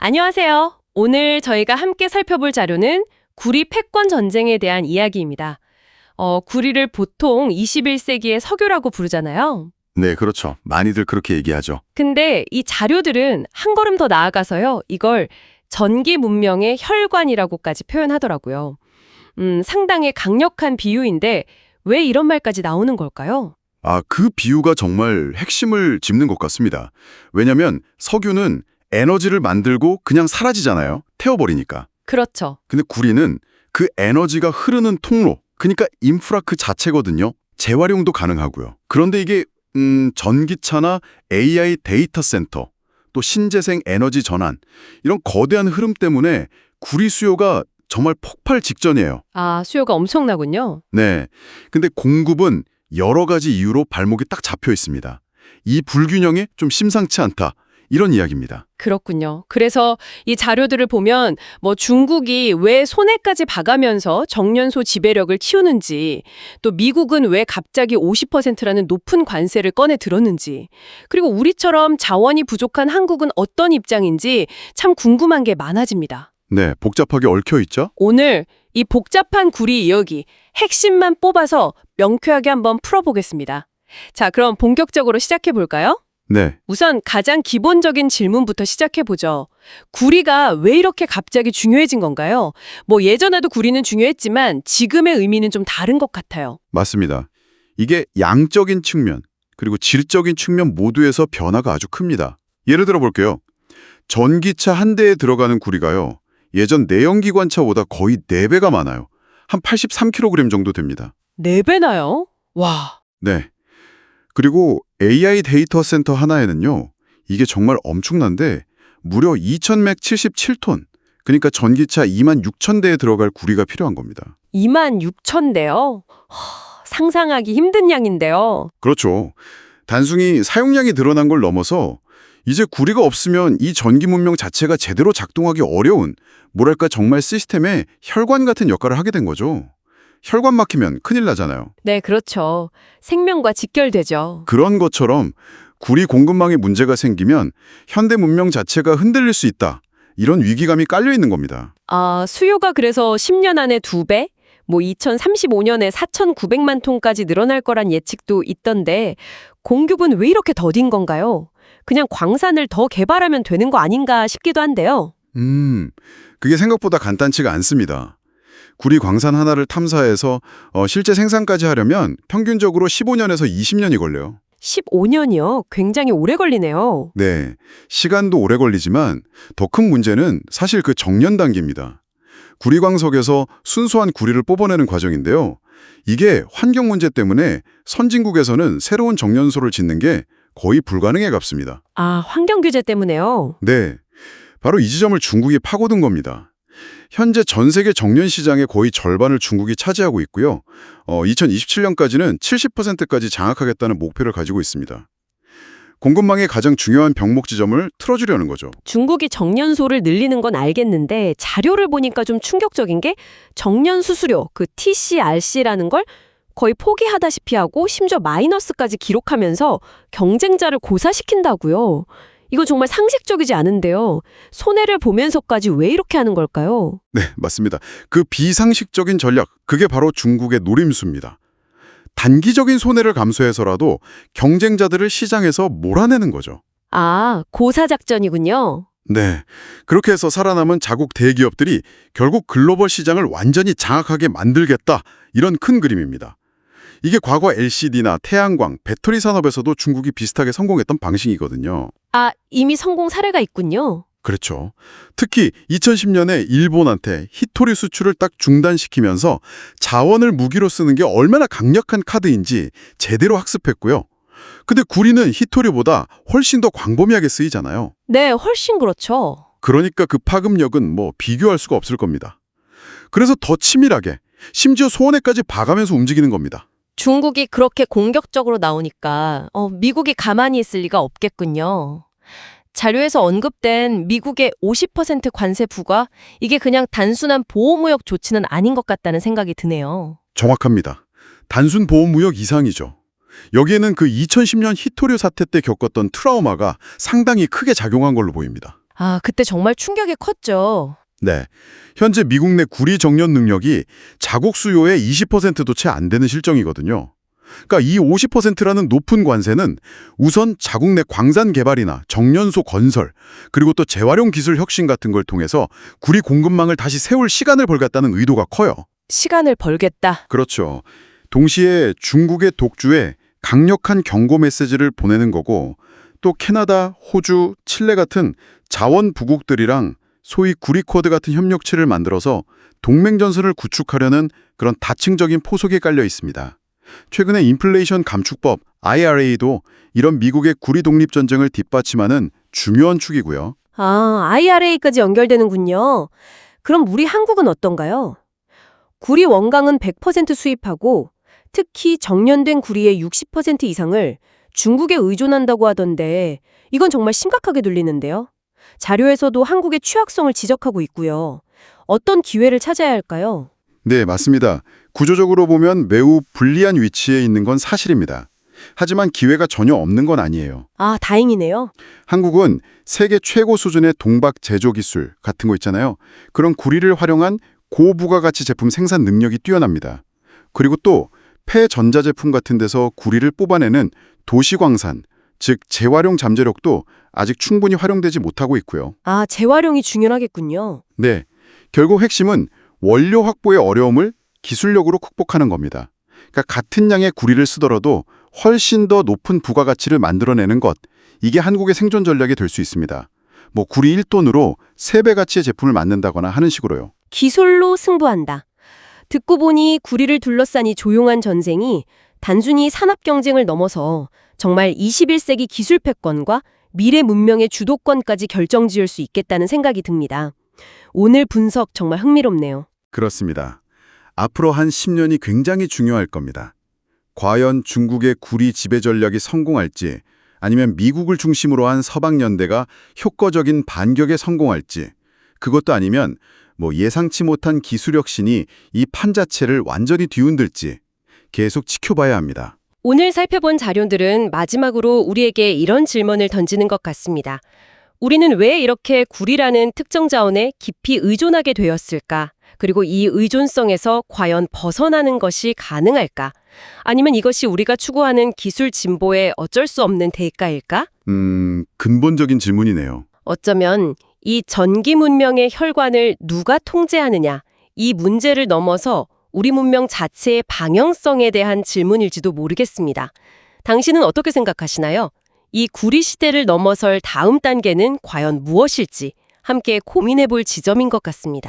안녕하세요. 오늘 저희가 함께 살펴볼 자료는 구리 패권 전쟁에 대한 이야기입니다. 구리를 보통 21세기의 석유라고 부르잖아요. 네, 그렇죠. 많이들 그렇게 얘기하죠. 근데 이 자료들은 한 걸음 더 나아가서요. 이걸 전기 문명의 혈관이라고까지 표현하더라고요. 상당히 강력한 비유인데 왜 이런 말까지 나오는 걸까요? 그 비유가 정말 핵심을 짚는 것 같습니다. 왜냐면 석유는 에너지를 만들고 그냥 사라지잖아요. 태워버리니까. 그렇죠. 근데 구리는 그 에너지가 흐르는 통로, 그러니까 인프라 그 자체거든요. 재활용도 가능하고요. 그런데 이게 전기차나 AI 데이터 센터, 또 신재생 에너지 전환, 이런 거대한 흐름 때문에 구리 수요가 정말 폭발 직전이에요. 수요가 엄청나군요. 네. 근데 공급은 여러 가지 이유로 발목이 딱 잡혀 있습니다. 이 불균형이 좀 심상치 않다. 이런 이야기입니다. 그렇군요. 그래서 이 자료들을 보면 중국이 왜 손해까지 봐가면서 정년소 지배력을 키우는지, 또 미국은 왜 갑자기 50%라는 높은 관세를 꺼내 들었는지, 그리고 우리처럼 자원이 부족한 한국은 어떤 입장인지 참 궁금한 게 많아집니다. 네, 복잡하게 얽혀 있죠? 오늘 이 복잡한 구리 이야기 핵심만 뽑아서 명쾌하게 한번 풀어보겠습니다. 자, 그럼 본격적으로 시작해 볼까요? 네. 우선 가장 기본적인 질문부터 시작해보죠. 구리가 왜 이렇게 갑자기 중요해진 건가요? 예전에도 구리는 중요했지만 지금의 의미는 좀 다른 것 같아요. 맞습니다. 이게 양적인 측면, 그리고 질적인 측면 모두에서 변화가 아주 큽니다. 예를 들어 볼게요. 전기차 한 대에 들어가는 구리가요. 예전 내연기관차보다 거의 4배가 많아요. 한 83kg 정도 됩니다. 4배나요? 와. 네. 그리고 AI 데이터 센터 하나에는요. 이게 정말 엄청난데 무려 2177톤, 그러니까 전기차 26,000대에 들어갈 구리가 필요한 겁니다. 26,000대요? 상상하기 힘든 양인데요. 그렇죠. 단순히 사용량이 늘어난 걸 넘어서 이제 구리가 없으면 이 전기 문명 자체가 제대로 작동하기 어려운, 뭐랄까 정말 시스템의 혈관 같은 역할을 하게 된 거죠. 혈관 막히면 큰일 나잖아요. 네, 그렇죠. 생명과 직결되죠. 그런 것처럼 구리 공급망에 문제가 생기면 현대 문명 자체가 흔들릴 수 있다. 이런 위기감이 깔려 있는 겁니다. 수요가 그래서 10년 안에 2배? 2035년에 4,900만 톤까지 늘어날 거란 예측도 있던데 공급은 왜 이렇게 더딘 건가요? 그냥 광산을 더 개발하면 되는 거 아닌가 싶기도 한데요. 그게 생각보다 간단치가 않습니다. 구리 광산 하나를 탐사해서 실제 생산까지 하려면 평균적으로 15년에서 20년이 걸려요. 15년이요? 굉장히 오래 걸리네요. 네, 시간도 오래 걸리지만 더 큰 문제는 사실 그 정년 단계입니다. 구리광석에서 순수한 구리를 뽑아내는 과정인데요. 이게 환경 문제 때문에 선진국에서는 새로운 정년소를 짓는 게 거의 불가능에 가깝습니다. 환경 규제 때문에요? 네, 바로 이 지점을 중국이 파고든 겁니다. 현재 전 세계 정년 시장의 거의 절반을 중국이 차지하고 있고요. 2027년까지는 70%까지 장악하겠다는 목표를 가지고 있습니다. 공급망의 가장 중요한 병목 지점을 틀어주려는 거죠. 중국이 정년소를 늘리는 건 알겠는데 자료를 보니까 좀 충격적인 게 정년 수수료, 그 TCRC라는 걸 거의 포기하다시피 하고 심지어 마이너스까지 기록하면서 경쟁자를 고사시킨다고요. 이거 정말 상식적이지 않은데요. 손해를 보면서까지 왜 이렇게 하는 걸까요? 네, 맞습니다. 그 비상식적인 전략, 그게 바로 중국의 노림수입니다. 단기적인 손해를 감수해서라도 경쟁자들을 시장에서 몰아내는 거죠. 고사작전이군요. 네, 그렇게 해서 살아남은 자국 대기업들이 결국 글로벌 시장을 완전히 장악하게 만들겠다, 이런 큰 그림입니다. 이게 과거 LCD나 태양광, 배터리 산업에서도 중국이 비슷하게 성공했던 방식이거든요. 이미 성공 사례가 있군요. 그렇죠. 특히 2010년에 일본한테 히토리 수출을 딱 중단시키면서 자원을 무기로 쓰는 게 얼마나 강력한 카드인지 제대로 학습했고요. 근데 구리는 히토리보다 훨씬 더 광범위하게 쓰이잖아요. 네, 훨씬 그렇죠. 그러니까 그 파급력은 비교할 수가 없을 겁니다. 그래서 더 치밀하게, 심지어 소원에까지 봐가면서 움직이는 겁니다. 중국이 그렇게 공격적으로 나오니까 미국이 가만히 있을 리가 없겠군요. 자료에서 언급된 미국의 50% 관세 부과, 이게 그냥 단순한 보호무역 조치는 아닌 것 같다는 생각이 드네요. 정확합니다. 단순 보호무역 이상이죠. 여기에는 그 2010년 히토류 사태 때 겪었던 트라우마가 상당히 크게 작용한 걸로 보입니다. 아, 그때 정말 충격이 컸죠. 네. 현재 미국 내 구리 정년 능력이 자국 수요의 20%도 채 안 되는 실정이거든요. 그러니까 이 50%라는 높은 관세는 우선 자국 내 광산 개발이나 정년소 건설, 그리고 또 재활용 기술 혁신 같은 걸 통해서 구리 공급망을 다시 세울 시간을 벌겠다는 의도가 커요. 시간을 벌겠다. 그렇죠. 동시에 중국의 독주에 강력한 경고 메시지를 보내는 거고, 또 캐나다, 호주, 칠레 같은 자원 부국들이랑 소위 구리코드 같은 협력체를 만들어서 동맹전선을 구축하려는 그런 다층적인 포석이 깔려 있습니다. 최근에 인플레이션 감축법 IRA도 이런 미국의 구리 독립 전쟁을 뒷받침하는 중요한 축이고요. 아, IRA까지 연결되는군요. 그럼 우리 한국은 어떤가요? 구리 원강은 100% 수입하고 특히 정년된 구리의 60% 이상을 중국에 의존한다고 하던데 이건 정말 심각하게 들리는데요. 자료에서도 한국의 취약성을 지적하고 있고요. 어떤 기회를 찾아야 할까요? 네, 맞습니다. 구조적으로 보면 매우 불리한 위치에 있는 건 사실입니다. 하지만 기회가 전혀 없는 건 아니에요. 아, 다행이네요. 한국은 세계 최고 수준의 동박 제조 기술 같은 거 있잖아요. 그런 구리를 활용한 고부가가치 제품 생산 능력이 뛰어납니다. 그리고 또 폐전자제품 같은 데서 구리를 뽑아내는 도시광산, 즉 재활용 잠재력도 아직 충분히 활용되지 못하고 있고요. 아, 재활용이 중요하겠군요. 네, 결국 핵심은 원료 확보의 어려움을 기술력으로 극복하는 겁니다. 그러니까 같은 양의 구리를 쓰더라도 훨씬 더 높은 부가가치를 만들어내는 것, 이게 한국의 생존 전략이 될 수 있습니다. 뭐 구리 1톤으로 3배 가치의 제품을 만든다거나 하는 식으로요. 기술로 승부한다. 듣고 보니 구리를 둘러싼 이 조용한 전쟁이 단순히 산업 경쟁을 넘어서 정말 21세기 기술 패권과 미래 문명의 주도권까지 결정지을 수 있겠다는 생각이 듭니다. 오늘 분석 정말 흥미롭네요. 그렇습니다. 앞으로 한 10년이 굉장히 중요할 겁니다. 과연 중국의 구리 지배 전략이 성공할지, 아니면 미국을 중심으로 한 서방 연대가 효과적인 반격에 성공할지, 그것도 아니면 예상치 못한 기술 혁신이 이 판 자체를 완전히 뒤흔들지 계속 지켜봐야 합니다. 오늘 살펴본 자료들은 마지막으로 우리에게 이런 질문을 던지는 것 같습니다. 우리는 왜 이렇게 구리라는 특정 자원에 깊이 의존하게 되었을까? 그리고 이 의존성에서 과연 벗어나는 것이 가능할까? 아니면 이것이 우리가 추구하는 기술 진보의 어쩔 수 없는 대가일까? 근본적인 질문이네요. 어쩌면 이 전기 문명의 혈관을 누가 통제하느냐, 이 문제를 넘어서 우리 문명 자체의 방향성에 대한 질문일지도 모르겠습니다. 당신은 어떻게 생각하시나요? 이 구리 시대를 넘어설 다음 단계는 과연 무엇일지 함께 고민해 볼 지점인 것 같습니다.